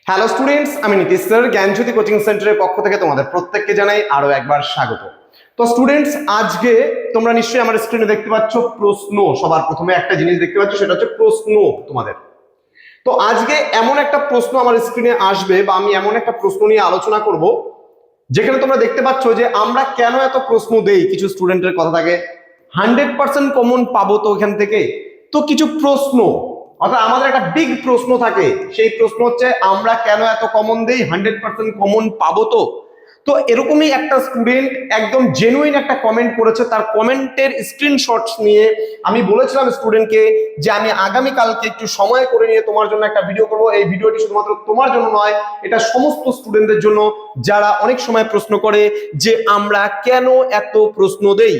Hello students, আমি Nitish sir জ্ঞানজ্যোতি coaching সেন্টারের পক্ষ থেকে তোমাদের প্রত্যেককে জানাই আরো একবার স্বাগত। তো স্টুডেন্টস, আজকে তোমরা নিশ্চয়ই আমার স্ক্রিনে দেখতে পাচ্ছ প্রশ্ন। সবার প্রথমে একটা জিনিস দেখতে পাচ্ছ, সেটা হচ্ছে প্রশ্ন তোমাদের। তো আজকে এমন একটা প্রশ্ন আমার স্ক্রিনে আসবে, বা আমি এমন একটা প্রশ্ন নিয়ে আলোচনা করব যেখানে তোমরা দেখতে পাচ্ছ যে আমরা কেন এত প্রশ্ন দেই। কিছু স্টুডেন্টের কথা থাকে 100% কমন পাবো তো এখান থেকে। তো কিছু প্রশ্ন, অর্থাৎ আমাদের একটা বিগ প্রশ্ন থাকে, সেই প্রশ্ন হচ্ছে আমরা কেন এত কমন দেই, 100% কমন পাবো তো। তো এরকমই একটা স্টুডেন্ট একদম জেনুইন একটা কমেন্ট করেছে, তার কমেন্টের স্ক্রিনশটস নিয়ে আমি বলেছিলাম স্টুডেন্টকে যে আমি আগামীকালকে একটু সময় করে নিয়ে তোমার জন্য একটা ভিডিও করবো। এই ভিডিওটি শুধুমাত্র তোমার জন্য নয়, এটা সমস্ত স্টুডেন্টদের জন্য যারা অনেক সময় প্রশ্ন করে যে আমরা কেন এত প্রশ্ন দেই,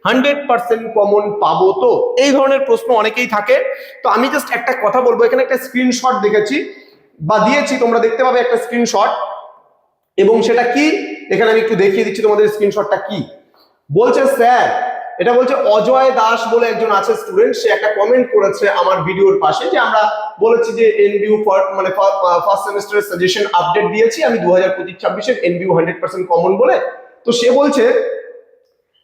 100% কমন পাবো তো, এই ধরনের প্রশ্ন অনেকেই থাকে। তো আমি জাস্ট একটা কথা বলবো, এখানে একটা স্ক্রিনশট দেখেছি বা দিয়েছি, তোমরা দেখতে পাবে একটা স্ক্রিনশট, এবং সেটা কি এখানে আমি একটু দেখিয়ে দিচ্ছি তোমাদের। স্ক্রিনশটটা কি বলছে স্যার, এটা বলছে অজয় দাস বলে একজন আছে স্টুডেন্ট, সে একটা কমেন্ট করেছে আমার ভিডিওর পাশে যে আমরা বলেছি যে এনবিইউ মানে ফার্স্ট সেমিস্টারের সাজেশন আপডেট দিয়েছি আমি 2025-26 এনবিইউ 100% কমন বলে। তো সে বলছে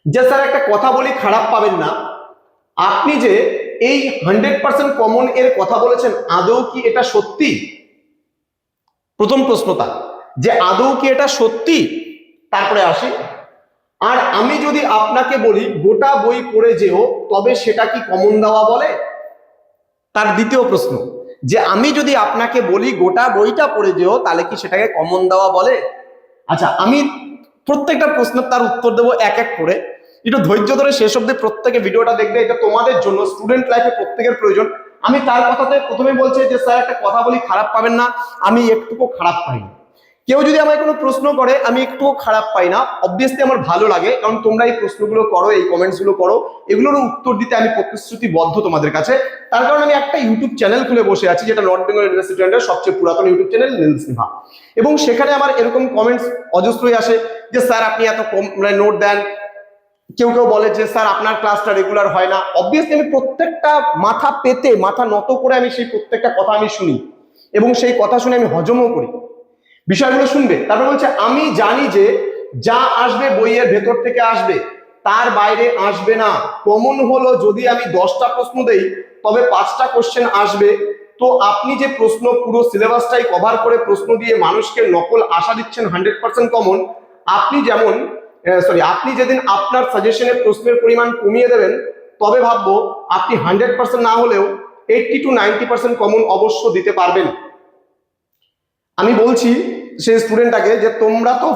যে স্যার একটা কথা বলি, খারাপ পাবেন না, আপনি যে এই 100% কমন এর কথা বলেছেন, আদৌ কি এটা সত্যি? প্রথম প্রশ্নটা যে আদৌ কি এটা সত্যি। তারপরে আসি, আর আমি যদি আপনাকে বলি গোটা বই পড়ে যেও, তবে সেটা কি কমন দেওয়া বলে? তার দ্বিতীয় প্রশ্ন যে আমি যদি আপনাকে বলি গোটা বইটা পড়ে যেও, তাহলে কি সেটাকে কমন দেওয়া বলে? আচ্ছা, আমি প্রত্যেকটা প্রশ্নের তার উত্তর দেবো এক এক করে। একটু ধৈর্য ধরে শেষ অব্দি প্রত্যেকে ভিডিওটা দেখবে, এটা তোমাদের জন্য, স্টুডেন্ট লাইফে প্রত্যেকের প্রয়োজন। আমি তার কথাতে প্রথমে বলছি যে স্যার একটা কথা বলি, খারাপ পাবেন না, আমি একটুকু খারাপ পাই না। কেউ যদি আমায় কোনো প্রশ্ন করে আমি একটুও খারাপ পাই না, অবভিয়াসলি আমার ভালো লাগে, কারণ তোমরা এই প্রশ্নগুলো করো, এই কমেন্টস গুলো করো, এগুলোর উত্তর দিতে আমি প্রতিশ্রুতিবদ্ধ তোমাদের কাছে। তার কারণ আমি একটা ইউটিউব চ্যানেল খুলে বসে আছি, যেটা নর্থ বেঙ্গল ইউনিভার্সিটি এর সবচেয়ে পুরাতন ইউটিউব চ্যানেল, নীল সিনহা। এবং সেখানে আমার এরকম কমেন্টস অজস্রই আসে যে স্যার আপনি এত কম নোট দেন। কেউ কেউ বলে যে স্যার আপনার ক্লাসটা রেগুলার হয় না। অবভিয়াসলি আমি প্রত্যেকটা মাথা পেতে, মাথা নত করে আমি সেই প্রত্যেকটা কথা আমি শুনি, এবং সেই কথা শুনে আমি হজমও করি। বিষয়গুলো শুনবে। তারপর বলছে আমি জানি যে যা আসবে বইয়ের ভেতর থেকে আসবে, তার বাইরে আসবে না। কমন হলো যদি আমি 10টা প্রশ্ন দেই, তবে 5টা কোশ্চেন আসবে। তো আপনি যে প্রশ্ন পুরো সিলেবাসটাই কভার করে প্রশ্ন দিয়ে মানুষকে নকল আশা দিচ্ছেন 100% কমন, আপনি যেমন আপনি যেদিন আপনার সাজেশনের প্রশ্নের পরিমাণ কমিয়ে দেবেন, তবে ভাববো আপনি 100% না হলেও 80 to 90% কমন অবশ্য দিতে পারবেন। আমি বলছি সেই স্টুডেন্টটাকে যে তোমরা তো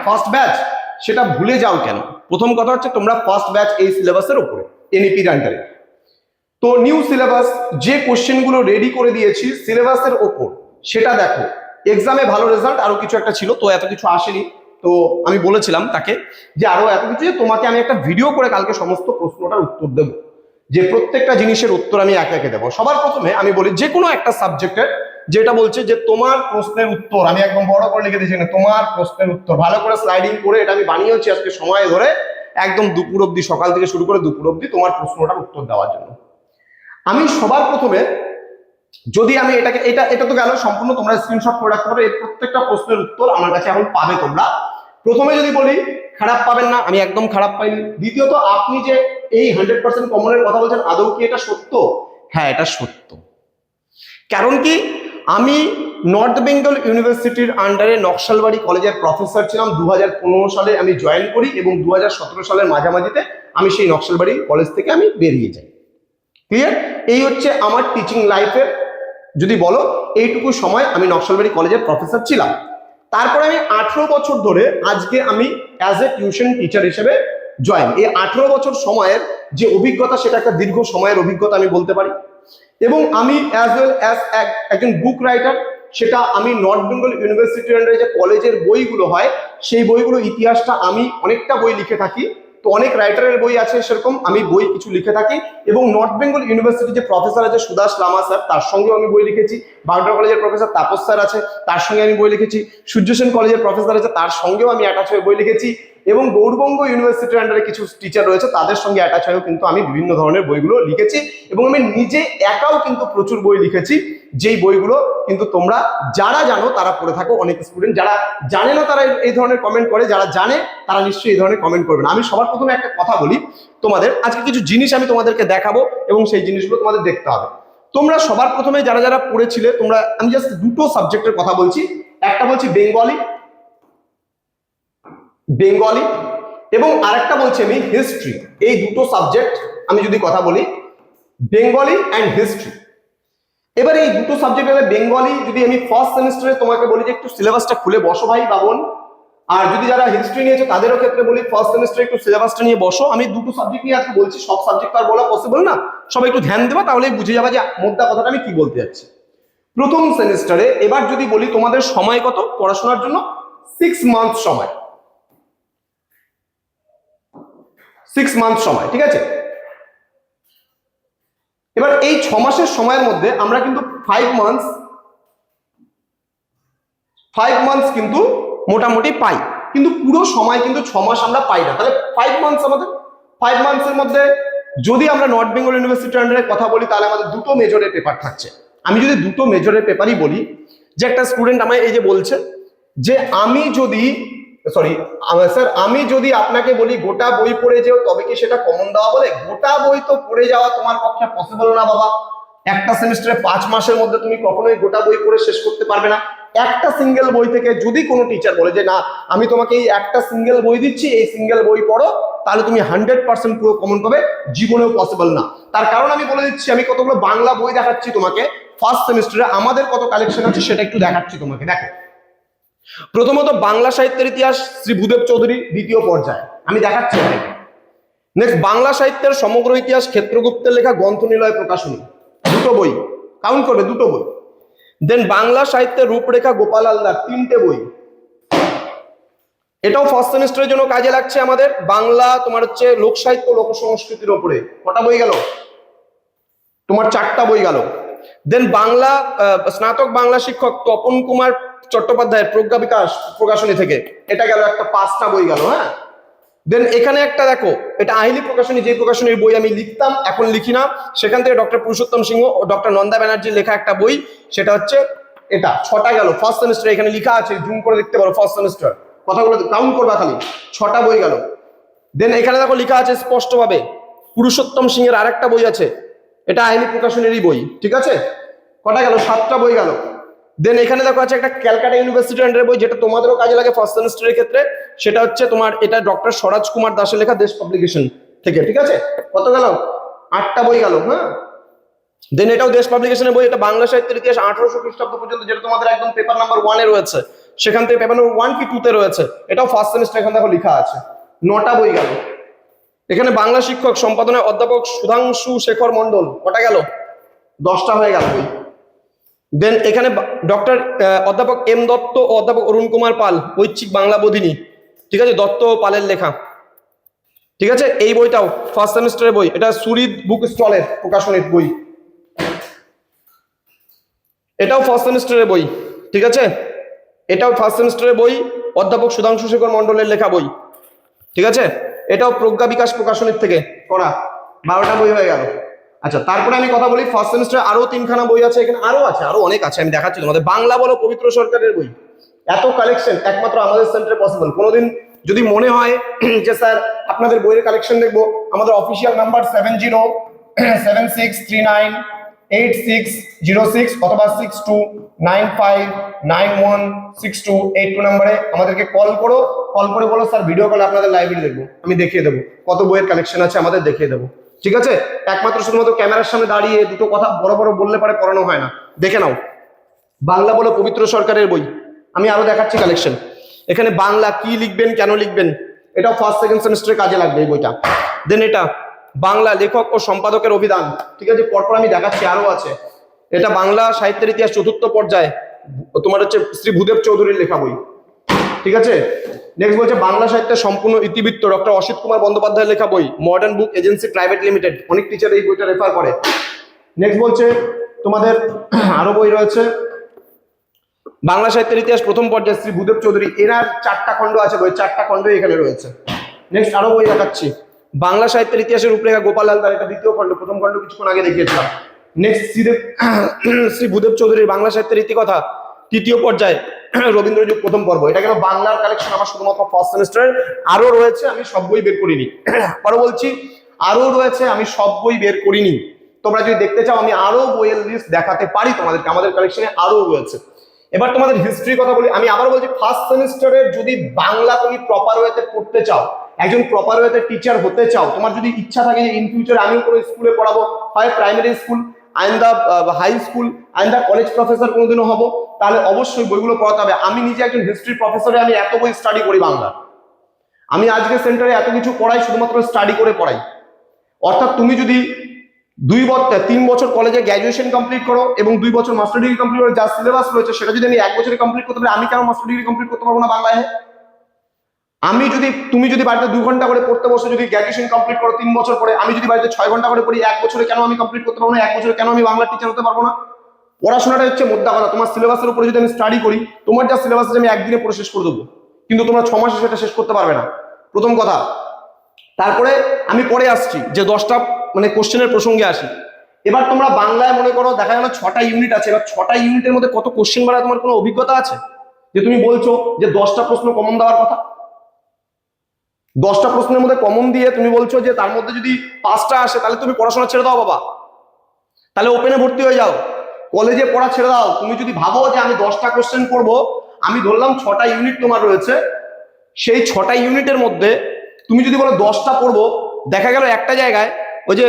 ফার্স্ট ব্যাচ, সেটা ভুলে যাও কেন? প্রথম কথা হচ্ছে তোমরা ফার্স্ট ব্যাচ এই সিলেবাসের উপরে, এনইপির আন্ডারে। তো নিউ সিলেবাস, যে কোশ্চেনগুলো রেডি করে দিয়েছি সিলেবাসের ওপর, সেটা দেখো। এক্সামে ভালো রেজাল্ট আরো কিছু একটা ছিল, তো এত কিছু আসেনি। তো আমি বলেছিলাম তাকে যে আরো এত কিছু, তোমাকে আমি একটা ভিডিও করে কালকে সমস্ত প্রশ্নটার উত্তর দেবো, যে প্রত্যেকটা জিনিসের উত্তর আমি একে একে দেবো। সবার প্রথমে আমি বলি যে কোনো একটা সাবজেক্টের, যেটা বলছে যে তোমার প্রশ্নের উত্তর, আমি একদম বড় করে লিখে দিয়েছি তোমার প্রশ্নের উত্তর, ভালো করে স্লাইডিং করে এটা আমি বানিয়েছি আজকে সময় ধরে, একদম দুপুর অবধি, সকাল থেকে শুরু করে দুপুর অবধি তোমার প্রশ্নটার উত্তর দেওয়ার জন্য। আমি সবার প্রথমে যদি আমি এটাকে, এটা তো গেল সম্পূর্ণ, তোমরা স্ক্রিনশট করে রাখতে পারো। এই প্রত্যেকটা প্রশ্নের উত্তর আমার কাছে এখন পাবে তোমরা। প্রথমে যদি বলি খারাপ পাবেন না, আমি একদম খারাপ পাইনি। দ্বিতীয়ত, আপনি যে এই 100% কমনের কথা বলছেন, আদৌ কি এটা সত্য? হ্যাঁ, এটা সত্য। কারণ কি, আমি নর্থ বেঙ্গল ইউনিভার্সিটির আন্ডারে নকশালবাড়ি কলেজের প্রফেসর ছিলাম। 2015 সালে আমি জয়েন করি, এবং 2017 সালের মাঝামাঝিতে আমি সেই নকশালবাড়ি কলেজ থেকে আমি বেরিয়ে যাই। ক্লিয়ার? এই হচ্ছে আমার টিচিং লাইফের, যদি বলো এইটুকু সময় আমি নকশালবাড়ি কলেজের প্রফেসর ছিলাম। তারপরে আমি 18 বছর ধরে আজকে আমি অ্যাজ এ টিউশন টিচার হিসেবে জয়েন। এই 18 বছর সময়ের যে অভিজ্ঞতা, সেটা একটা দীর্ঘ সময়ের অভিজ্ঞতা আমি বলতে পারি। এবং আমি অ্যাজ ওয়েল অ্যাজ একজন বুক রাইটার, সেটা আমি নর্থ বেঙ্গল ইউনিভার্সিটির আন্ডারে যে কলেজের বইগুলো হয়, সেই বইগুলো ইতিহাসটা আমি অনেকটা বই লিখে থাকি। তো অনেক রাইটারের বই আছে, সেরকম আমি বই কিছু লিখে থাকি। এবং নর্থ বেঙ্গল ইউনিভার্সিটি যে প্রফেসর আছে সুদাস লামা স্যার, তার সঙ্গেও আমি বই লিখেছি। বাগডোগরা কলেজের প্রফেসর তাপস স্যার আছে, তার সঙ্গে আমি বই লিখেছি। সূর্য সেন কলেজের প্রফেসর আছে, তার সঙ্গেও আমি অ্যাটাচ হয়ে বই লিখেছি। এবং গৌড়বঙ্গ ইউনিভার্সিটির আন্ডারে কিছু টিচার রয়েছে, তাদের সঙ্গে অ্যাটাচ হয়েও কিন্তু আমি বিভিন্ন ধরনের বইগুলো লিখেছি এবং আমি নিজে একাও কিন্তু প্রচুর বই লিখেছি, যেই বইগুলো কিন্তু তোমরা যারা জানো তারা পড়ে থাকো। অনেক স্টুডেন্ট যারা জানে না তারা এই ধরনের কমেন্ট করে, যারা জানে তারা নিশ্চয়ই এই ধরনের কমেন্ট করবে না। আমি সবার প্রথমে একটা কথা বলি তোমাদের, আজকে কিছু জিনিস আমি তোমাদেরকে দেখাবো এবং সেই জিনিসগুলো তোমাদের দেখতে হবে। তোমরা সবার প্রথমে যারা যারা পড়েছিলে তোমরা, আমি জাস্ট দুটো সাবজেক্টের কথা বলছি, একটা বলছি বেঙ্গলি এবং আরেকটা বলছি আমি হিস্ট্রি। এই দুটো সাবজেক্ট আমি যদি কথা বলি, বেঙ্গলি অ্যান্ড হিস্ট্রি। এবার এই দুটো সাবজেক্টের বেঙ্গলি যদি আমি ফার্স্ট সেমিস্টারে তোমাকে বলি যে একটু সিলেবাসটা খুলে বসো ভাই বা বোন, আর যদি যারা হিস্ট্রি নিয়েছো তাদেরও ক্ষেত্রে বলি ফার্স্ট সেমিস্টারে একটু সিলেবাসটা নিয়ে বসো। আমি দুটো সাবজেক্ট নিয়ে আজকে বলছি, সব সাবজেক্ট আর বলা পসিবল না, সবাই একটু ধ্যান দেবা, তাহলেই বুঝে যাবে যে মোদ্দা কথাটা আমি কি বলতে যাচ্ছি। প্রথম সেমিস্টারে এবার যদি বলি তোমাদের সময় কত পড়াশোনার জন্য, 6 মান্থ সময়, 6 মান্থ সময়, ঠিক আছে। এবার এই 6 মাসের সময়ের মধ্যে আমরা কিন্তু 5 মান্থস কিন্তু মোটামুটি পাই, কিন্তু পুরো সময় কিন্তু 6 মাস আমরা পাই না। তাহলে 5 মান্থস আমাদের, 5 মান্থসের মধ্যে যদি আমরা নর্থ বেঙ্গল ইউনিভার্সিটির আন্ডারে কথা বলি তাহলে আমাদের দুটো মেজরের পেপার থাকছে। আমি যদি দুটো মেজরের পেপারই বলি, যে একটা স্টুডেন্ট আমায় এই যে বলছে যে আমি যদি আপনাকে বলি গোটা বই পড়ে যেও তবে কি সেটা কমন দেওয়া বলে? গোটা বই তো পড়ে যাওয়া তোমার পক্ষে পসিবল না বাবা। একটা সেমিস্টারে 5 মাসের মধ্যে তুমি কখনোই গোটা বই পড়ে শেষ করতে পারবে না। একটা সিঙ্গেল বই থেকে যদি কোনো টিচার বলে যে না আমি তোমাকে এই একটা সিঙ্গেল বই দিচ্ছি, এই সিঙ্গেল বই পড়ো, তাহলে তুমি 100% পুরো কমন পাবে, জীবনেও পসিবল না। তার কারণ আমি বলে দিচ্ছি, আমি কতগুলো বাংলা বই দেখাচ্ছি তোমাকে ফার্স্ট সেমিস্টারে, আমাদের কত কালেকশন আছে সেটা একটু দেখাচ্ছি তোমাকে। দেখো, প্রথমত বাংলা সাহিত্যের ইতিহাস শ্রী ভূদেব চৌধুরী দ্বিতীয় পর্যায়ে আমি দেখাচ্ছি। নেক্সট বাংলা সাহিত্যের সমগ্র ইতিহাস ক্ষেত্রগুপ্তের লেখা গ্রন্থনিলয় প্রকাশনী, দুটো বই, কাউন্ট করবে দুটো বই। দেন বাংলা সাহিত্যের রূপরেখা গোপাল হালদার, 3টে বই, এটাও ফার্স্ট সেমিস্টারের জন্য কাজে লাগছে আমাদের। বাংলা তোমার হচ্ছে লোক সাহিত্য লোক সংস্কৃতির ওপরে কটা বই গেল? তোমার 4টা বই গেল। দেন বাংলা স্নাতক বাংলা শিক্ষক তপন কুমার চট্টোপাধ্যায়ের প্রজ্ঞা বিকাশ প্রকাশনী থেকে, এটা গেল একটা, 5টা বই গেল। হ্যাঁ, দেন এখানে একটা দেখো, এটা আহিলি প্রকাশনী, যে প্রকাশনীর বই আমি লিখতাম এখন লিখি না, সেখান থেকে ডক্টর পুরুষোত্তম সিংহ ও ডক্টর নন্দা ব্যানার্জির লেখা একটা বই, সেটা হচ্ছে এটা। 6টা গেল ফার্স্ট সেমিস্টার, এখানে লেখা আছে, জুম করে দেখতে পারো ফার্স্ট সেমিস্টার, কথাগুলো কাউন্ট করবা খালি, 6টা বই গেল। দেন এখানে দেখো লেখা আছে স্পষ্টভাবে পুরুষোত্তম সিংহের আরেকটা বই আছে, এটা আহিলি প্রকাশনীরই বই, ঠিক আছে। কটা গেল? 7টা বই গেল। দেন এখানে দেখো আছে একটা ক্যালকাটা ইউনিভার্সিটি আন্ডারে বই, যেটা তোমাদেরও কাজে লাগে ফার্স্ট সেমিস্টারের ক্ষেত্রে, সেটা হচ্ছে তোমার এটা ডক্টর স্বরাজ কুমার দাসের লেখা দেশ পাবলিকেশন থেকে, ঠিক আছে। কত গেল? 8টা বই গেল। হ্যাঁ, দেন এটাও দেশ পাবলিকেশনের বই, এটা বাংলা সাহিত্যের ইতিহাস 1800 খ্রিস্টাব্দ পর্যন্ত, যেটা তোমাদের একদম পেপার নাম্বার 1-এ রয়েছে, সেখান থেকে পেপার নাম্বার 1 কি 2-তে রয়েছে, এটাও ফার্স্ট সেমিস্টার, এখানে দেখো লেখা আছে। 9টা বই গেল। এখানে বাংলা শিক্ষক সম্পাদনায় অধ্যাপক সুধাংশু শেখর মন্ডল, কটা গেল? 10টা হয়ে গেল বই। দেন এখানে ডক্টর অধ্যাপক এম দত্ত ও অধ্যাপক অরুণ কুমার পাল, ঐচ্ছিক বাংলা বোধিনী, ঠিক আছে, দত্ত ও পালের লেখা, ঠিক আছে। এই বইটাও ফার্স্ট সেমিস্টারের বই, এটা সুরিদ বুক স্টলের প্রকাশনীর বই, এটাও ফার্স্ট সেমিস্টারের বই, ঠিক আছে। এটাও ফার্স্ট সেমিস্টারের বই, অধ্যাপক সুধাংশু শেখর মন্ডলের লেখা বই, ঠিক আছে। এটাও প্রজ্ঞা বিকাশ প্রকাশনীর থেকে করা, 12টা বই হয়ে গেল। আচ্ছা, তারপরে আমি কথা বলি ফার্স্ট সেমিস্টারে আরো 3খানা বই আছে, এখানে আরো আছে, আরো অনেক আছে, আমি দেখাচ্ছি তোমাদের। বাংলা বলো পবিত্র সরকারের বই, এত কালেকশন একমাত্র আমাদের সেন্টারে পসিবল। কোনোদিন যদি মনে হয় যে স্যার আপনাদের বইয়ের কালেকশন দেখবো, আমাদের অফিসিয়াল নাম্বার 7076398606 অথবা 6295916282 নাম্বারে আমাদেরকে কল করে বলো স্যার ভিডিও কলে আপনাদের লাইব্রেরি দেখবো, আমি দেখিয়ে দেবো কত বইয়ের কালেকশন আছে, আমাদের দেখিয়ে দেবো, ঠিক আছে। একমাত্র শুধুমাত্র ক্যামেরার সামনে দাঁড়িয়ে দুটো কথা বড় বড় বললে পারে পড়ানো হয় না। দেখে নাও, বাংলা বলো পবিত্র সরকারের বই, আমি আরো দেখাচ্ছি কালেকশন। এখানে বাংলা কি লিখবেন, কেন লিখবেন, এটাও ফার্স্ট সেকেন্ড সেমিস্টারে কাজে লাগবে এই বইটা। দেন এটা বাংলা লেখক ও সম্পাদকের অভিধান, ঠিক আছে, পরপর আমি দেখাচ্ছি, আরো আছে। এটা বাংলা সাহিত্যের ইতিহাস 4র্থ পর্যায়ে, তোমার হচ্ছে শ্রী ভূদেব চৌধুরীর লেখা বই, ঠিক আছে। নেক্সট বলছে বাংলা সাহিত্যের সম্পূর্ণ ইতিবৃত্ত, ডক্টর অসিত কুমার বন্দ্যোপাধ্যায়ের লেখা বই, modern book agency private limited, অনেক টিচার এই বইটা রেফার করে। নেক্সট বলছে তোমাদের আরো বই রয়েছে, বাংলা সাহিত্যের ইতিহাস প্রথম পর্যায়ে শ্রী ভূদেব চৌধুরী, এনার 4টা খণ্ড আছে বই, 4টা খণ্ডই এখানে রয়েছে। নেক্সট আরো বই দেখাচ্ছি, বাংলা সাহিত্যের ইতিহাসের রূপরেখা গোপাল লালদার, এটা দ্বিতীয় খণ্ড, প্রথম খণ্ড কিছুক্ষণ আগে দেখিয়েছিলাম। নেক্সট শ্রী ভূদেব চৌধুরীর বাংলা সাহিত্যের ইতিকথা, তৃতীয় পর্যায়ে রবীন্দ্রযুগ প্রথম পর্ব। এটা কেন বাংলার কালেকশন আমার শুধুমাত্র ফার্স্ট সেমিস্টারের, আরো রয়েছে, আমি সব বই বের করিনি। আরো বলছি, আরো রয়েছে, আমি সব বই বের করিনি। তোমরা যদি দেখতে চাও আমি আরো বইয়ের লিস্ট দেখাতে পারি তোমাদেরকে, আমাদের কালেকশনে আরো রয়েছে। এবার তোমাদের হিস্ট্রির কথা বলি, আমি আবার বলছি ফার্স্ট সেমিস্টারের যদি বাংলা তুমি প্রপার ওয়েতে পড়তে চাও, একজন প্রপার ওয়েতে টিচার হতে চাও, তোমার যদি ইচ্ছা থাকে যে ইন ফিউচার আমিও কোনো স্কুলে পড়াবো, হয় primary school and the high school and the college professor কোনোদিনও হবো, তাহলে অবশ্যই বইগুলো পড়াতে হবে। আমি নিজে একজন হিস্ট্রি প্রফেসরে, আমি এত বই স্টাডি করি বাংলা, আমি আজকে সেন্টারে এত কিছু পড়াই শুধুমাত্র স্টাডি করে পড়াই। অর্থাৎ তুমি যদি 3 বছর কলেজে গ্র্যাজুয়েশন কমপ্লিট করো এবং 2 বছর মাস্টার ডিগ্রি কমপ্লিট করো, যা সিলেবাস রয়েছে সেটা যদি আমি 1 বছরে কমপ্লিট করতে পারি, আমি কেন মাস্টার ডিগ্রি কমপ্লিট করতে পারবো না বাংলায়? তুমি যদি বাড়িতে 2 ঘন্টা করে পড়তে বসে যদি গ্র্যাজুয়েশন কমপ্লিট করো 3 বছর পরে, আমি যদি বাড়িতে 6 ঘন্টা করে পড়ি, 1 বছরে কেন আমি কমপ্লিট করতে পারবো না? 1 বছরে কেন আমি বাংলা টিচার হতে পারবো না? পড়াশোনাটা হচ্ছে মোদ্দা কথা। তোমার সিলেবাসের উপরে যদি আমি স্টাডি করি, তোমার যা সিলেবাস আছে আমি একদিনে পড়ে শেষ করে দেবো, কিন্তু তোমরা 6 মাসে সেটা শেষ করতে পারবে না, প্রথম কথা। তারপরে আমি পরে আসছি যে 10টা মানে কোশ্চেনের প্রসঙ্গে আসি। এবার তোমরা বাংলায় মনে করো দেখা গেল 6টা ইউনিট আছে, এবার 6টা ইউনিটের মধ্যে কত কোশ্চেন বাড়ায় তোমার কোনো অভিজ্ঞতা আছে? যে তুমি বলছো যে 10টা প্রশ্ন কমন দেওয়ার কথা, 10টা প্রশ্নের মধ্যে কমন দিয়ে তুমি বলছো যে তার মধ্যে যদি 5টা আসে তাহলে তুমি পড়াশোনা ছেড়ে দাও বাবা, তাহলে ওপেনে ভর্তি হয়ে যাও, কলেজে পড়া ছেড়ে দাও। তুমি যদি ভাবো যে আমি 10টা কোশ্চেন করবো, আমি ধরলাম 6টা ইউনিট তোমার রয়েছে, সেই 6টা ইউনিটের মধ্যে তুমি যদি বলো 10টা পড়বো, দেখা গেল একটা জায়গায় ওই যে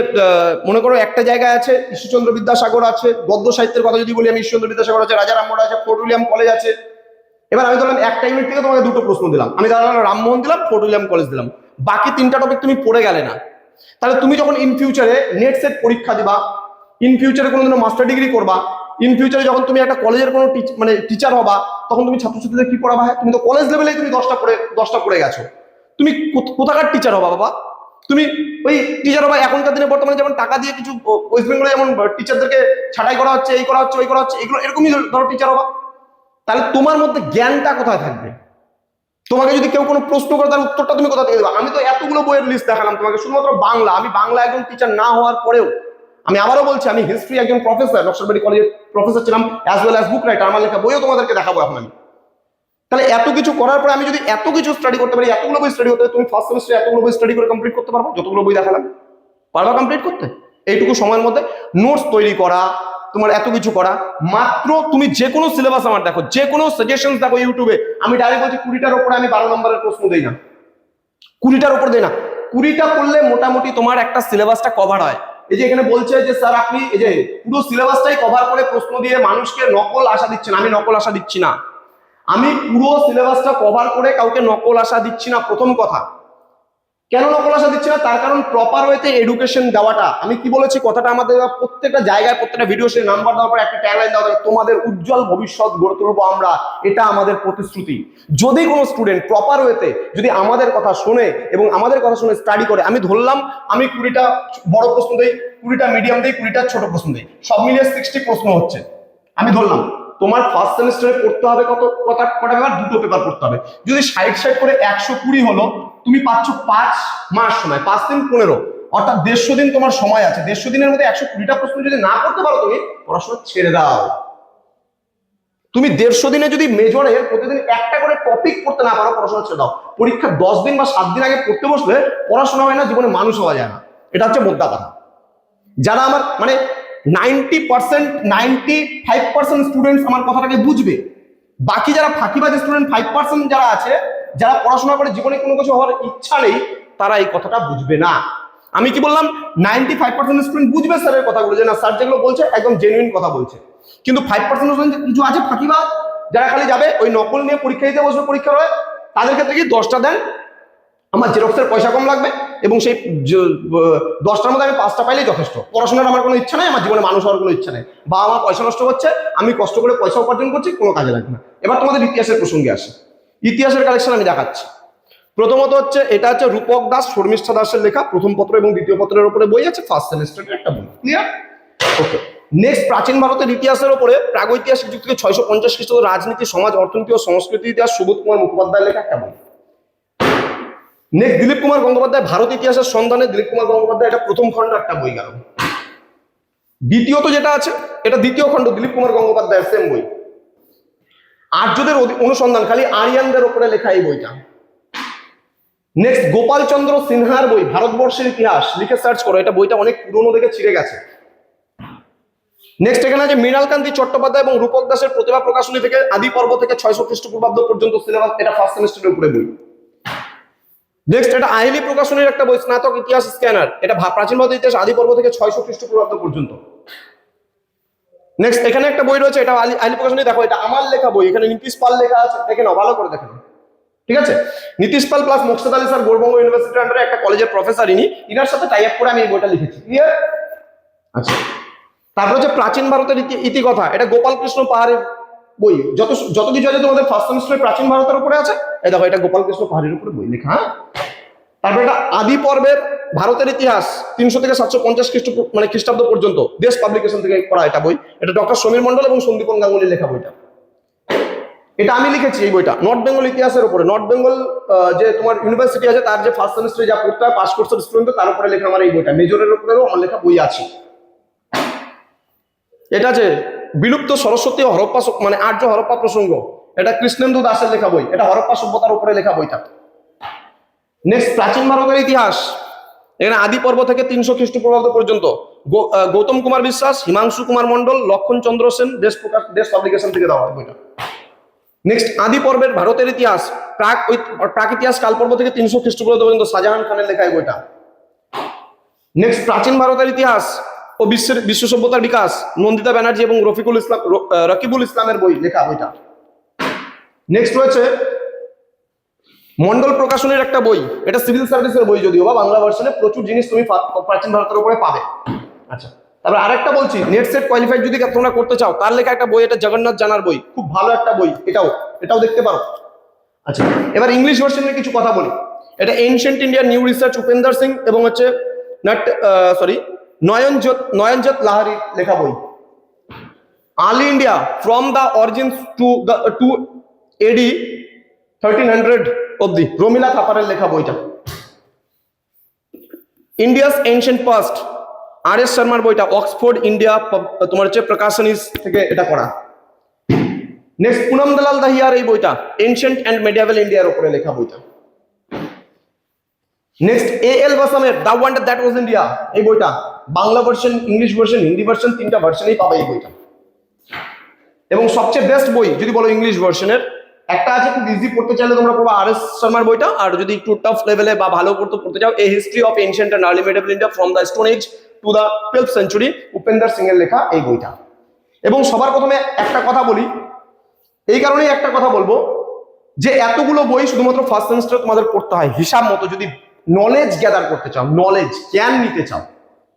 মনে করো একটা জায়গায় আছে ঈশ্বরচন্দ্র বিদ্যাসাগর আছে, গদ্য সাহিত্যের কথা যদি বলি আমি ঈশ্বরচন্দ্র বিদ্যাসাগর আছে, রাজা রামমোহন আছে, ফোর্ট উইলিয়াম কলেজ আছে। এবার আমি ধরলাম একটা ইউনিট থেকে তোমাকে 2টো প্রশ্ন দিলাম, আমি ধরলাম রামমোহন দিলাম, ফোর্ট উইলিয়াম কলেজ দিলাম, বাকি 3টা টপিক তুমি পড়ে গেলে না। তাহলে তুমি যখন ইন ফিউচারে নেট সেট পরীক্ষা দিবা, ইন ফিউচারে কোনোদিনও মাস্টার ডিগ্রি করবা, ইন ফিউচারে যখন তুমি একটা কলেজের কোনো মানে টিচার হবা, তখন তুমি ছাত্রছাত্রীদের কি পড়াবা? তুমি তো কলেজ লেভেলেই তুমি 10টা পড়ে গেছো, তুমি কোথাকার টিচার হবা বাবা? তুমি ওই টিচার হবা এখনকার দিনে বর্তমানে যেমন টাকা দিয়ে কিছু ওয়েস্ট বেঙ্গলে যেমন টিচারদেরকে ছাঁটাই করা হচ্ছে, এই করা হচ্ছে, ওই করা হচ্ছে, এগুলো এরকমই ধরো টিচার হবা। তাহলে তোমার মধ্যে জ্ঞানটা কোথায় থাকবে? তোমাকে যদি কেউ কোনো প্রশ্ন করে তার উত্তরটা তুমি কোথা থেকে দেবা? আমি তো এতগুলো বইয়ের লিস্ট দেখালাম তোমাকে শুধুমাত্র বাংলা। আমি বাংলা একজন টিচার না হওয়ার পরেও, আমি আবারও বলছি, আমি হিস্ট্রি একজন প্রফেসর, নকশালবাড়ি কলেজের প্রফেসর ছিলাম, অ্যাজ ওয়েল অ্যাজ বুক রাইটার। আমার লেখা বইও তোমাদেরকে দেখাবো এখন আমি। তাহলে এত কিছু করার পরে আমি যদি এত কিছু স্টাডি করতে পারি, এতগুলো বই স্টাডি করতে, তুমি ফার্স্ট সেমিস্টারে এতগুলো বই স্টাডি করে কমপ্লিট করতে পারবো? যতগুলো বই দেখালাম পারবা কমপ্লিট করতে? এইটুকু সময়ের মধ্যে নোটস তৈরি করা, তোমার এত কিছু করা, মাত্র তুমি যে কোনো সিলেবাস আমার দেখো, যে কোনো সাজেশন দেখো ইউটিউবে, আমি ডাইরেক্ট বলছি 20টার উপরে আমি 12 নম্বরের প্রশ্ন দেই না, 20টার উপর দেই না। 20টা করলে মোটামুটি তোমার একটা সিলেবাসটা কভার হয়। এই যে এখানে বলছে যে স্যার আপনি এই যে পুরো সিলেবাসটাই কভার করে প্রশ্ন দিয়ে মানুষকে নকল আশা দিচ্ছেন, আমি নকল আশা দিচ্ছি না। আমি পুরো সিলেবাসটা কভার করে কাউকে নকল আশা দিচ্ছি না, প্রথম কথা। কেন নকল আশা দিচ্ছি না? তার কারণ প্রপার ওয়েতে এডুকেশন দেওয়াটা, আমি কি বলেছি কথাটা, আমাদের প্রত্যেকটা জায়গায় প্রত্যেকটা ভিডিও সে নাম্বার দেওয়ার পর একটা ট্যাগলাইন দেওয়া থাকে, তোমাদের উজ্জ্বল ভবিষ্যৎ গড়ে তুলবো আমরা, এটা আমাদের প্রতিশ্রুতি। যদি কোনো স্টুডেন্ট প্রপার ওয়েতে যদি আমাদের কথা শোনে এবং আমাদের কথা শুনে স্টাডি করে, আমি ধরলাম আমি 20টা বড় প্রশ্ন দেই, 20টা মিডিয়াম দেই, 20টা ছোট প্রশ্ন দেই, সব মিলিয়ে 60 প্রশ্ন হচ্ছে, আমি ধরলাম তোমার ফার্স্ট সেমিস্টারে পড়তে হবে কটা পেপার? 2টো পেপার পড়তে হবে। যদি 60 করে 120 হলো, তুমি পাচ্ছ 5 মাস সময়, 5 দিন 15, অর্থাৎ 150 দিন তোমার সময় আছে। 150 দিনের মধ্যে 120টা প্রশ্ন যদি না করতে পারো, তুমি পড়াশোনা ছেড়ে দাও। তুমি 150 দিনে যদি মেজরের প্রতিদিন একটা করে টপিক পড়তে না পারো, পড়াশোনা ছেড়ে দাও। পরীক্ষা 10 দিন বা 7 দিন আগে পড়তে বসলে পড়াশোনা হয় না, জীবনে মানুষ হওয়া যায় না। এটা হচ্ছে মোদ্দা কথা। যারা আমার মানে 95% স্টুডেন্টস আমার কথাটাকে বুঝবে, বাকি যারা ফাঁকিবাজ স্টুডেন্ট 5% যারা আছে, যারা পড়াশোনা করে জীবনে কোনো কিছু হওয়ার ইচ্ছা নেই, তারা এই কথাটা বুঝবে না। আমি কি বললাম? 95% স্টুডেন্ট বুঝবে স্যারের কথাগুলো, যে না স্যার যেগুলো বলছে একদম জেনুইন কথা বলছে। কিন্তু 5% স্টুডেন্ট কিছু আছে ফাঁকিবাজ, যারা খালি যাবে ওই নকল নিয়ে পরীক্ষা দিতে বসবে, পরীক্ষা হয় তাদের ক্ষেত্রে কি 10টা দেন, আমার জেরক্সের পয়সা কম লাগবে এবং সেই 10টার মধ্যে আমি 5টা পাইলেই যথেষ্ট। পড়াশোনার আমার কোনো ইচ্ছা নেই, আমার জীবনে মানুষ হওয়ার কোনো ইচ্ছা নেই, বা আমার পয়সা নষ্ট হচ্ছে, আমি কষ্ট করে পয়সা উপার্জন করছি, কোনো কাজে লাগবে না। এবার তোমাদের ইতিহাসের প্রসঙ্গে আসে। ইতিহাসের কালেকশন আমি দেখাচ্ছি। প্রথমত হচ্ছে এটা হচ্ছে রূপক দাস, শর্মিষ্ঠা দাসের লেখা প্রথম পত্র এবং দ্বিতীয় পত্রের উপরে বই আছে, ফার্স্ট সেমিস্টারের একটা বই, ক্লিয়ার? ওকে। নেক্সট প্রাচীন ভারতের ইতিহাসের উপরে প্রাগৈতিহাসিক যুগ থেকে 650 খ্রিস্টাব্দ রাজনীতি, সমাজ, অর্থনীতি ও সংস্কৃতি ইতিহাস সুবোধ কুমার মুখোপাধ্যায়ের লেখা একটা বই। নেক্সট দিলীপ কুমার গঙ্গোপাধ্যায় ভারত ইতিহাসের সন্ধানে, দিলীপ কুমার গঙ্গোপাধ্যায় এটা প্রথম খণ্ড একটা বই গেল। দ্বিতীয়ত যেটা আছে এটা দ্বিতীয় খণ্ড দিলীপ কুমার গঙ্গোপাধ্যায়ের সেম বই, আর্যদের অনুসন্ধান, খালি আরিয়ানদের উপরে লেখা এই বইটা। নেক্সট গোপাল চন্দ্র সিনহার বই ভারতবর্ষের ইতিহাস, লিখে সার্চ করো, এটা বইটা অনেক পুরনো দেখে ছিঁড়ে গেছে। নেক্সট এখানে আছে মৃণালকান্তি চট্টোপাধ্যায় এবং রূপক দাসের প্রতিভা প্রকাশনী থেকে আদি পর্ব থেকে 600 খ্রিস্টপূর্বাব্দ পর্যন্ত সিলেবাস, এটা ফার্স্ট সেমিস্টারের উপরে বই। নেক্সট এটা আইলি প্রকাশনীর একটা বই, স্নাতক ইতিহাস স্ক্যানার, এটা প্রাচীন ভারতের ইতিহাস আদি পর্ব থেকে 600 খ্রিস্টপূর্বাব্দ পর্যন্ত। নেক্সট এখানে একটা বই রয়েছে, এটা আইলি প্রকাশনী, দেখো এটা আমার লেখা বই, এখানে নীতিশ পাল লেখা আছে, দেখে নাও, ভালো করে দেখে নাও, ঠিক আছে। নীতিশ পাল প্লাস মোকসেদ আলী স্যার গৌরবঙ্গ ইউনিভার্সিটির আন্ডারে একটা কলেজের প্রফেসর, ইনার সাথে টাই আপ করে আমি এই বইটা লিখেছি, ক্লিয়ার? আচ্ছা, তারপর হচ্ছে প্রাচীন ভারতের ইতিকথা, এটা গোপাল কৃষ্ণ পাহাড়ের বই। যত কিছু আছে তোমাদের ফার্স্ট সেমিস্টারে প্রাচীন ভারতের উপরে আছে, এই দেখো এটা গোপাল কৃষ্ণ পাহাড়ের উপরে বই লেখা। হ্যাঁ, তারপর এটা আদি পর্বের ভারতের ইতিহাস 300 থেকে 750 খ্রিস্টাব্দ পর্যন্ত, দেশ পাবলিকেশন থেকে পড়া এটা বই, এটা ডক্টর সমীর মন্ডল এবং সন্দীপন গাঙ্গুলির লেখা বইটা, এটা আমি লিখেছি এই বইটা। নর্থ বেঙ্গল ইতিহাসের উপরে, নর্থ বেঙ্গল যে তোমার ইউনিভার্সিটি আছে তার যে ফার্স্ট সেমিস্টারে যা পড়তে হয় পাস কোর্সের স্টুডেন্ট, তার উপরে লেখা আমার এই বইটা, মেজরের উপরেও আমার লেখা বই আছে। এটা যে বিলুপ্ত সরস্বতী ও হরপ্পা আর্য হরপ্পা প্রসঙ্গ, এটা কৃষ্ণেন্দু দাসের লেখা বই, এটা হরপ্পা সভ্যতার উপরে লেখা বইটা। নেক্সট প্রাচীন ভারতের ইতিহাস, এখানে আদি পর্ব থেকে 300 খ্রিস্টপূর্বাব্দ পর্যন্ত, গৌতম কুমার বিশ্বাস, হিমাংশু কুমার মন্ডল, লক্ষণ চন্দ্র সেন, দেশ পাবলিকেশন থেকে দেওয়া হয় বইটা। নেক্সট আদি পর্বের ভারতের ইতিহাস, প্রাক ইতিহাস কাল পর্ব থেকে 300 খ্রিস্টপূর্বাব্দ পর্যন্ত, শাহজাহান খানের লেখা এই বইটা। নেক্সট প্রাচীন ভারতের ইতিহাস ও বিশ্ব সভ্যতার বিকাশ, নন্দিতা ব্যানার্জি এবং রকিবুল ইসলামের বই লেখা বইটা। নেক্সট রয়েছে মন্ডল প্রকাশনের একটা বই, এটা সিভিল সার্ভিসের বই, যদিও বা বাংলা ভার্সনে প্রচুর জিনিস তুমি প্রাচীন ভারতের উপরে পাবে। আচ্ছা, তারপর আরেকটা বলছি, নেট সেট কোয়ালিফাইড যদি তোমরা করতে চাও, তার লেখা একটা বই, এটা জগন্নাথ জানার বই, খুব ভালো একটা বই, এটাও দেখতে পারো। আচ্ছা, এবার ইংলিশ ভার্সনের কিছু কথা বলি, এটা ancient India new research Upendra Singh এবং হচ্ছে নয়নজত লাহারি লেখা বই। Early India from the origins to AD 1300 অব্দি, রমিলা থাপারের লেখা বইটা। India's ancient past, R S শর্মার বইটা, অক্সফোর্ড ইন্ডিয়া তোমার হচ্ছে প্রকাশনীজ থেকে এটা করা। নেক্সট পুনম দালাল দাহিয়ার এই বইটা, এনশিয়েন্ট অ্যান্ড মেডিয়েভাল ইন্ডিয়ার উপরে লেখা বইটা। নেক্সট এল বাসামের the wonder that was India এই বইটা, Bangla version, English version, Hindi version, তিনটা ভার্সনেই পাবে এই বইটা। এবং সবচেয়ে বেস্ট বই যদি বলো ইংলিশ ভার্সনের, একটা আছে খুব ইজি পড়তে চাইলে তোমরা পড়বো আর এস শর্মার বইটা, আর যদি একটু টাফ লেভেলে বা ভালো পড়তে চাও, a history of ancient and early medieval India from the stone age to the 12th century, Upendra Singh এর লেখা এই বইটা। এবং সবার প্রথমে একটা কথা বলি, এই কারণেই একটা কথা বলবো যে এতগুলো বই শুধুমাত্র ফার্স্ট সেমিস্টারে তোমাদের পড়তে হয় হিসাব মতো, যদি নলেজ গ্যাদার করতে চাও, নলেজ জ্ঞান নিতে চাও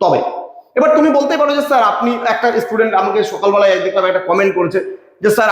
তবে। এবার তুমি বলতে পারো যে স্যার আপনি, একটা স্টুডেন্ট আমাকে সকালবেলায় দেখলাম একটা কমেন্ট করেছে যে স্যার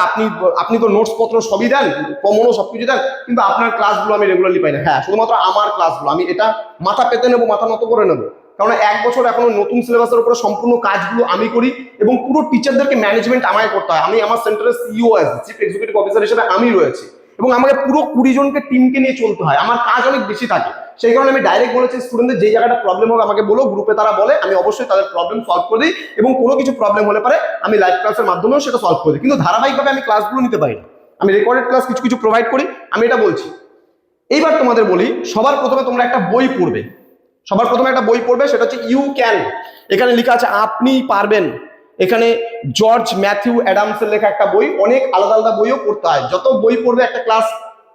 আপনি তো নোটস পত্র সবই দেন, কমনও সবকিছু দেন, কিন্তু আপনার ক্লাসগুলো আমি রেগুলারলি পাই না। হ্যাঁ, শুধুমাত্র আমার ক্লাসগুলো, আমি এটা মাথা পেতে নেবো, মাথা নত করে নেবো, কারণ 1 বছর এখনো নতুন সিলেবাসের উপরে সম্পূর্ণ কাজগুলো আমি করি এবং পুরো টিচারদেরকে ম্যানেজমেন্ট আমায় করতে হয়। আমি আমার সেন্টারের সিইও আছি, চিফ এক্সিকিউটিভ অফিসার হিসেবে আমি রয়েছি, এবং আমাকে পুরো 20 জনকে টিমকে নিয়ে চলতে হয়, আমার কাজ অনেক বেশি থাকে। সেই কারণে আমি ডাইরেক্ট বলেছি স্টুডেন্টদের যে জায়গাটা প্রবলেম হবে আমাকে বলো, গ্রুপে তারা বলে, আমি অবশ্যই তাদের প্রবলেম সলভ করে দিই, এবং কোনো কিছু প্রবলেম হলে পারে আমি লাইভ ক্লাসের মাধ্যমেও সেটা সলভ করে দিই। কিন্তু ধারাবাহিকভাবে আমি ক্লাসগুলো নিতে পারি না, আমি রেকর্ডেড ক্লাস কিছু কিছু প্রোভাইড করি, আমি এটা বলছি। এইবার তোমাদের বলি, সবার প্রথমে তোমরা একটা বই পড়বে, সেটা হচ্ছে ইউ ক্যান, এখানে লেখা আছে আপনি পারবেন। এখানে জর্জ ম্যাথিউ অ্যাডামসের লেখা একটা বই, অনেক আলাদা আলাদা বইও পড়তে হয়। যত বই পড়বে, একটা ক্লাস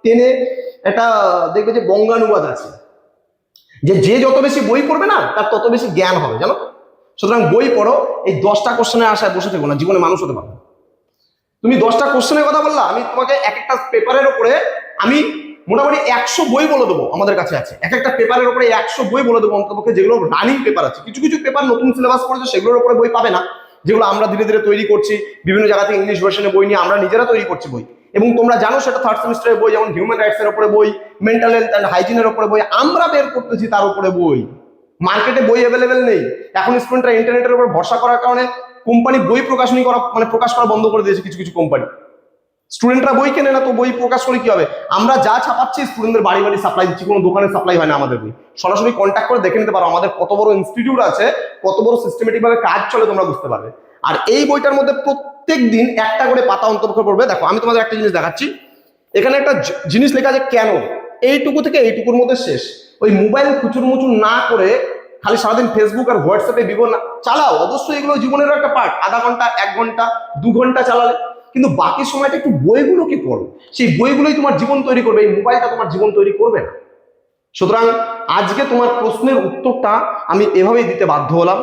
10-এ একটা দেখবে যে বঙ্গানুবাদ আছে, যে যত বেশি বই পড়বে না তার তত বেশি জ্ঞান হবে, জানো। সুতরাং বই পড়ো, এই 10টা কোশ্চেনের আশায় বসে থেকো না, জীবনে মানুষ হতে পারবে। তুমি 10টা কোশ্চেনের কথা বললা, আমি তোমাকে এক একটা পেপারের উপরে আমি মোটামুটি 100 বই বলে দেবো, আমাদের কাছে আছে এক একটা পেপারের উপরে 100 বই বলে দেবো অন্ততপক্ষে, যেগুলো রানিং পেপার আছে। কিছু কিছু পেপার নতুন সিলেবাস করেছে, সেগুলোর উপরে বই পাবে না, যেগুলো আমরা ধীরে ধীরে তৈরি করছি, বিভিন্ন জায়গা থেকে ইংলিশ ভার্সনে বই নিয়ে আমরা নিজেরা তৈরি করছি বই। এবং তোমরা জানো সেটা 3rd সেমিস্টারের বই, যেমন হিউম্যান রাইটস এর উপরে বই, মেন্টাল হেলথ অ্যান্ড হাইজিনের উপরে বই আমরা বের করতেছি, তার উপরে বই। মার্কেটে বই অ্যাভেলেবেল নেই এখন, স্টুডেন্টরা ইন্টারনেটের উপর ভরসা করার কারণে কোম্পানি বই প্রকাশনী করা মানে প্রকাশ করা বন্ধ করে দিয়েছে কিছু কিছু কোম্পানি। স্টুডেন্টরা বই কেনে না, তো বই প্রকাশ করে কি হবে? আমরা যা ছাপাচ্ছি স্টুডেন্টদের বাড়ি বাড়ি সাপ্লাই দিচ্ছি, কোনো দোকানে সাপ্লাই হয় না আমাদের বই। সরাসরি কন্ট্যাক্ট করে দেখে নিতে পারো আমাদের কত বড় ইনস্টিটিউট আছে, কত বড় সিস্টেমেটিক ভাবে কাজ চলে, তোমরা বুঝতে পারবে। আর এই বইটার মধ্যে প্রত্যেক দিন একটা করে পাতা অন্তর্ভুক্ত করবে। দেখো আমি তোমাদের একটা জিনিস দেখাচ্ছি, এখানে একটা জিনিস লেখা আছে কেন, এইটুকু থেকে এইটুকুর মধ্যে শেষ। ওই মোবাইল খুচুর মুচুর না করে খালি সারাদিন ফেসবুক আর হোয়াটসঅ্যাপে বিবরণ চালাও, অবশ্যই এগুলো জীবনের একটা পার্ট, আধা ঘন্টা 1 ঘন্টা 2 ঘন্টা চালালে, কিন্তু বাকি সময়টা একটু বইগুলোকে পড়ো, সেই বইগুলোই তোমার জীবন তৈরি করবে, এই মোবাইলটা তোমার জীবন তৈরি করবে না। সুতরাং আজকে তোমার প্রশ্নের উত্তরটা আমি এভাবেই দিতে বাধ্য হলাম।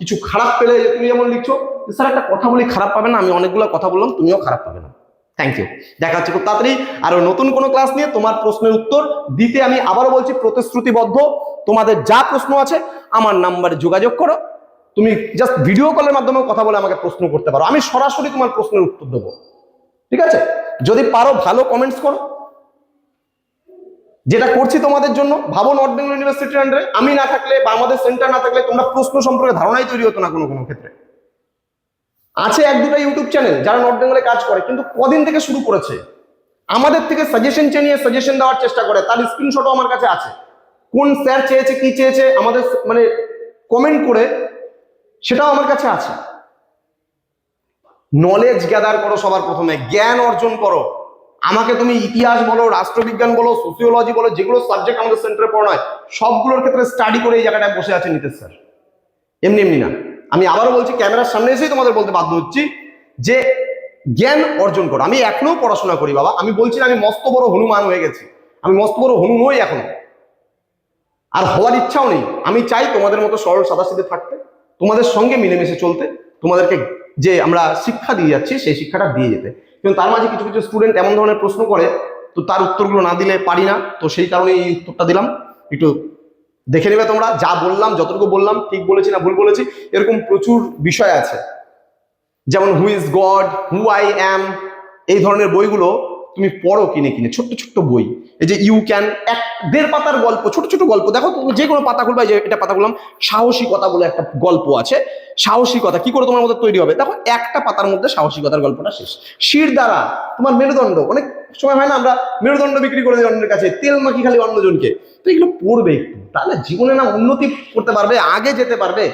কিছু খারাপ পেলে তুমি যেমন লিখছো স্যার একটা কথা বলি খারাপ পাবে না, আমি অনেকগুলো কথা বললাম, তুমিও খারাপ পাবে না। থ্যাংক ইউ, দেখা হচ্ছে খুব তাড়াতাড়ি আরো নতুন কোনো ক্লাস নিয়ে। তোমার প্রশ্নের উত্তর দিতে আমি আবারও বলছি প্রতিশ্রুতিবদ্ধ, তোমাদের যা প্রশ্ন আছে আমার নাম্বারে যোগাযোগ করো, তুমি জাস্ট ভিডিও কলের মাধ্যমে কথা বলে আমাকে প্রশ্ন করতে পারো, আমি সরাসরি তোমার প্রশ্নের উত্তর দেবো। ঠিক আছে, যদি পারো ভালো কমেন্টস করো, যেটা করছি তোমাদের জন্য। ভাবো নর্থ বেঙ্গল ইউনিভার্সিটির আন্ডারে আমি না থাকলে বা আমাদের সেন্টার না থাকলে তোমরা প্রশ্ন সম্পর্কে ধারণাই তৈরি হতো না কোনো কোনো ক্ষেত্রে। আছে 1-2টা ইউটিউব চ্যানেল যারা নর্থ বেঙ্গলে কাজ করে, কিন্তু কদিন থেকে শুরু করেছে, আমাদের থেকে সাজেশন চেয়ে নিয়ে সাজেশন দেওয়ার চেষ্টা করে, তার স্ক্রিনশটও আমার কাছে আছে, কোন স্যার চেয়েছে কি চেয়েছে আমাদের মানে কমেন্ট করে, সেটাও আমার কাছে আছে। নলেজ গ্যাদার করো, সবার প্রথমে জ্ঞান অর্জন করো। আমাকে তুমি ইতিহাস বলো, রাষ্ট্রবিজ্ঞান বলো, সোসিওলজি বলো, যেগুলো সাবজেক্ট আমাদের সেন্টারে পড়ানো হয় সবগুলোর ক্ষেত্রে স্টাডি করে এই জায়গাটায় বসে আছে নিতেশ স্যার, এমনি এমনি না। আমি আবারও বলছি, ক্যামেরার সামনে এসেই তোমাদের বলতে বাধ্য হচ্ছি যে জ্ঞান অর্জন করো। আমি এখনো পড়াশোনা করি বাবা, আমি বলছি না আমি মস্ত বড় হনুমান হয়ে গেছি, আমি মস্ত বড় হনু নই এখনো, আর হওয়ার ইচ্ছাও নেই। আমি চাই তোমাদের মতো সরল সাদাসিধে থাকতে, তোমাদের সঙ্গে মিলেমিশে চলতে, তোমাদেরকে যে আমরা শিক্ষা দিয়ে যাচ্ছি সেই শিক্ষাটা দিয়ে যেতে। কিন্তু তার মাঝে কিছু কিছু স্টুডেন্ট এমন ধরনের প্রশ্ন করে, তো তার উত্তরগুলো না দিলে পারি না, তো সেই কারণে এই উত্তরটা দিলাম। একটু দেখে নেবে তোমরা, যা বললাম যতটুকু বললাম ঠিক বলেছি না ভুল বলেছি। এরকম প্রচুর বিষয় আছে, যেমন who is god, who I am, এই ধরনের বইগুলো তুমি পড়ো কিনে কিনে, ছোট্ট ছোট্ট বই। এই যে ইউ ক্যান, 1-1.5 পাতার গল্প, ছোট ছোট গল্প। দেখো তুমি যে কোনো পাতা খুলবা, যে এটা পাতা খুললাম, সাহসিকতা বলে একটা গল্প আছে, সাহসিকতা কি করে তোমার মধ্যে তৈরি হবে, দেখো একটা পাতার মধ্যে সাহসিকতার গল্পটা শেষ। শির দ্বারা তোমার মেরুদণ্ড, অনেক সময় হয় না আমরা মেরুদণ্ড বিক্রি করে দিই অন্যের কাছে, তেল মাখি খালি অন্যজনকে, তো এগুলো পড়বে একটু, তাহলে জীবনে না উন্নতি করতে পারবে, আগে যেতে পারবে।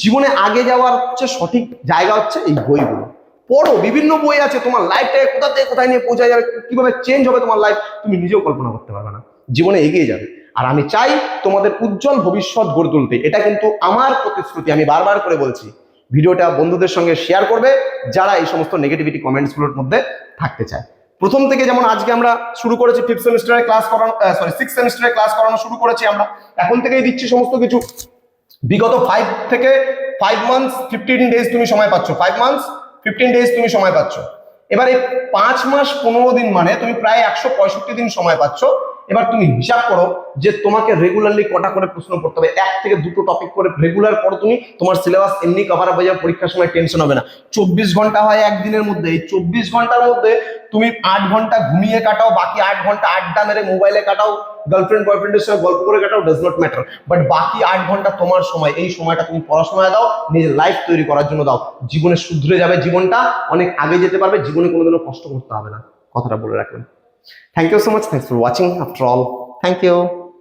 জীবনে আগে যাওয়ার হচ্ছে সঠিক জায়গা হচ্ছে এই বইগুলো পড়ো। বিভিন্ন বই আছে, তোমার লাইফটাকে কোথা থেকে কোথায় নিয়ে পৌঁছে যাবে, কিভাবে চেঞ্জ হবে তোমার লাইফ, তুমি নিজেও কল্পনা করতে পারবে না, জীবনে এগিয়ে যাবে। আর আমি চাই তোমাদের উজ্জ্বল ভবিষ্যৎ গড়ে তুলতে, এটা কিন্তু আমার প্রতিশ্রুতি, আমি বারবার করে বলছি। ভিডিওটা বন্ধুদের সঙ্গে শেয়ার করবে যারা এই সমস্ত নেগেটিভিটি কমেন্টসগুলোর মধ্যে থাকতে চায়। প্রথম থেকে যেমন আজকে আমরা শুরু করেছি 5th সেমিস্টারে ক্লাস করানো, 6th সেমিস্টারে ক্লাস করানো শুরু করেছি আমরা, এখন থেকেই দিচ্ছি সমস্ত কিছু। বিগত 5 থেকে 5 মান্থস 15 ডেজ তুমি সময় পাচ্ছ, 5 মান্থস 15 ডেজ তুমি সময় পাচ্ছ। এবারে 5 মাস 15 দিন মানে তুমি প্রায় 165 দিন সময় পাচ্ছ। এবার তুমি হিসাব করো যে তোমাকে রেগুলারলি কটা করে প্রশ্ন পড়তে হবে, 1 থেকে 2টো টপিক করে রেগুলার পড়ো তুমি, তোমার সিলেবাস এমনি কভার হয়ে যাবে, পরীক্ষার সময় টেনশন হবে না। 24 ঘন্টা হয় একদিনের মধ্যে, এই 24 ঘন্টার মধ্যে তুমি 8 ঘন্টা ঘুমিয়ে কাটাও, বাকি 8 ঘন্টা আড্ডা মেরে মোবাইলে কাটাও, গার্লফ্রেন্ড বয়ফ্রেন্ডের সঙ্গে গল্প করে কাটাও, ডাজ নট ম্যাটার, বাট বাকি 8 ঘন্টা তোমার সময়, এই সময়টা তুমি পড়াশোনায় দাও, নিজের লাইফ তৈরি করার জন্য দাও। জীবনে শুধরে যাবে, জীবনটা অনেক আগে যেতে পারবে, জীবনে কোনোদিনও কষ্ট করতে হবে না, কথাটা বলে রাখবেন। Thank you so much, thanks for watching after all, thank you.